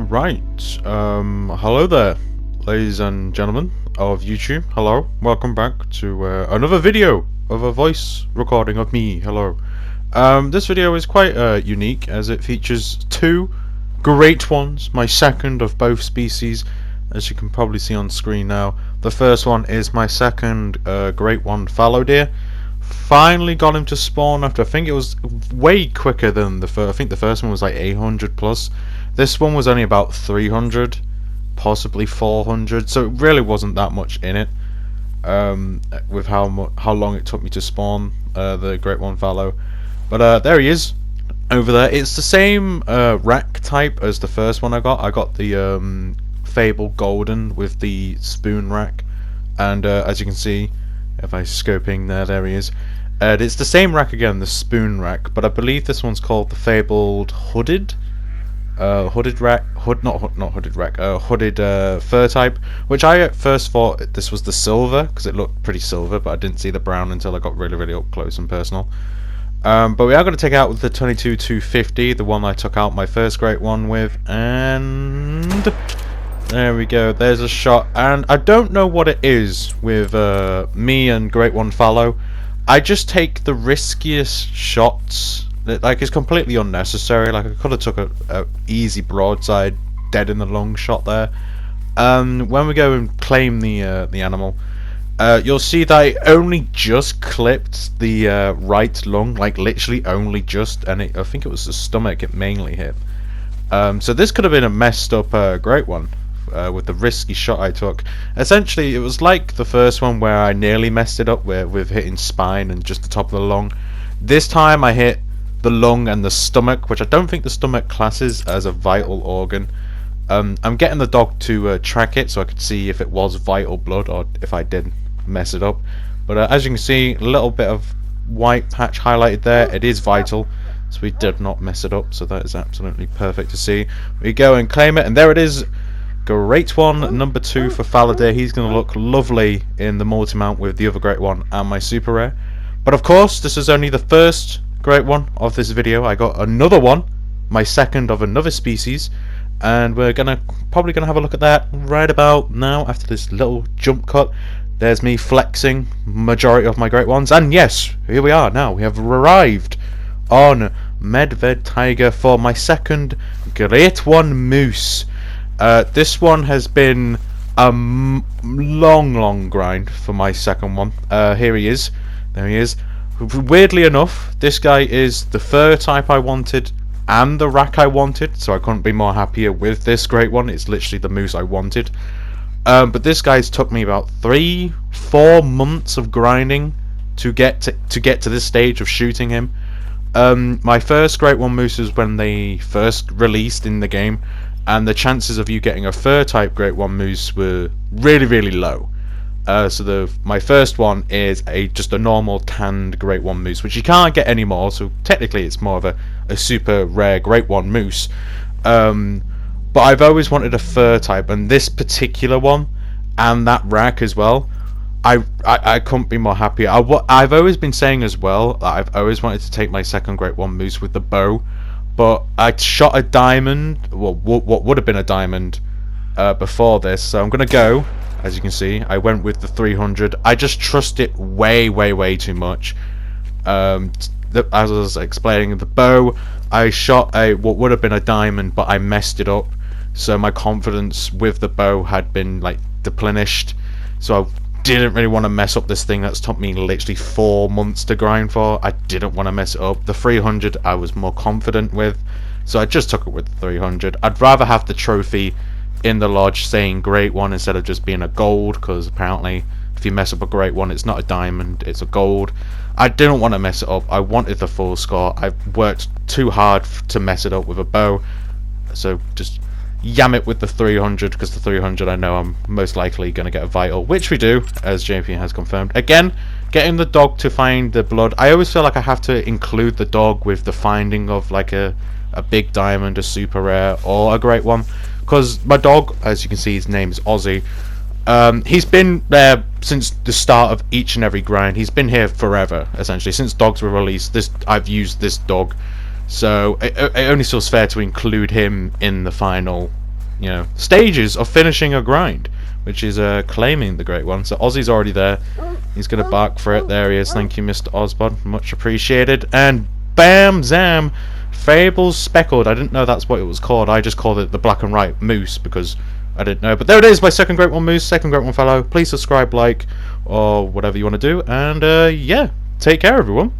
Right, hello there, ladies and gentlemen of YouTube. Hello, welcome back to another video of a voice recording of me. Hello. This video is quite unique as it features two great ones, my second of both species, as you can probably see on screen now. The first one is my second great one, fallow deer. Finally got him to spawn after, I think it was way quicker than the first. I think the first one was like 800 plus. This one was only about 300, possibly 400, so it really wasn't that much in it. With how long it took me to spawn the great one fallow. But there he is, over there. It's the same rack type as the first one I got. I got the Fable Golden with the spoon rack, and as you can see, if I scoping there he is. It's the same rack again, the spoon rack, but I believe this one's called the Fabled Hooded. Hooded fur type, which I at first thought this was the silver because it looked pretty silver, but I didn't see the brown until I got really up close and personal. But we are going to take out the 22-250, the one I took out my first great one with, and there we go. There's a shot, and I don't know what it is with me and great one fallow. I just take the riskiest shots. Like, it's completely unnecessary. Like, I could have took a easy broadside, dead in the lung shot there. When we go and claim the animal, you'll see that I only just clipped the right lung, like literally only just, and I think it was the stomach it mainly hit. So this could have been a messed up great one with the risky shot I took. Essentially, it was like the first one where I nearly messed it up with hitting spine and just the top of the lung. This time I hit the lung and the stomach, which I don't think the stomach classes as a vital organ. I'm getting the dog to track it so I could see if it was vital blood or if I did mess it up. But as you can see, a little bit of white patch highlighted there. It is vital, so we did not mess it up, so that is absolutely perfect to see. We go and claim it, and there it is. Great one, number 2 for fallow deer. He's going to look lovely in the multi-mount with the other great one and my super rare. But of course, this is only the first great one of this video. I got another one, my second of another species, and we're probably gonna have a look at that right about now after this little jump cut. There's me flexing majority of my great ones, and yes, here we are now. We have arrived on Medved Tiger for my second great one moose. This one has been a long grind for my second one. Here he is. There he is. Weirdly enough, this guy is the fur type I wanted and the rack I wanted, so I couldn't be more happier with this great one. It's literally the moose I wanted. But this guy's took me about 3-4 months of grinding to get to this stage of shooting him. My first great one moose is when they first released in the game, and the chances of you getting a fur type great one moose were really low. So my first one is just a normal tanned great one moose, which you can't get anymore, so technically it's more of a super rare great one moose. But I've always wanted a fur type, and this particular one and that rack as well, I couldn't be more happier. I've always been saying as well that I've always wanted to take my second great one moose with the bow, but I shot a diamond, well, what would have been a diamond before this, so I'm gonna go. As you can see, I went with the 300. I just trust it way too much. As I was explaining, the bow, I shot what would have been a diamond, but I messed it up. So my confidence with the bow had been like depleted. So I didn't really want to mess up this thing that's took me literally 4 months to grind for. I didn't want to mess it up. The 300 I was more confident with, so I just took it with the 300. I'd rather have the trophy in the lodge saying great one instead of just being a gold, because apparently if you mess up a great one, it's not a diamond, it's a gold. I didn't want to mess it up. I wanted the full score. I've worked too hard to mess it up with a bow, so just yam it with the 300, because the 300 I know I'm most likely going to get a vital, which we do, as JP has confirmed. Again, getting the dog to find the blood, I always feel like I have to include the dog with the finding of like a big diamond, a super rare, or a great one. Because my dog, as you can see, his name's Ozzy. He's been there since the start of each and every grind. He's been here forever, essentially. Since dogs were released, I've used this dog. So it only feels fair to include him in the final you know, stages of finishing a grind, which is claiming the great one. So Ozzy's already there. He's gonna bark for it. There he is. Thank you, Mr. Ozbod. Much appreciated. And bam, zam, Fables Speckled. I didn't know that's what it was called. I just called it the black and white moose because I didn't know. But there it is, my second great one moose, second great one fellow. Please subscribe, like, or whatever you want to do. And yeah, take care, everyone.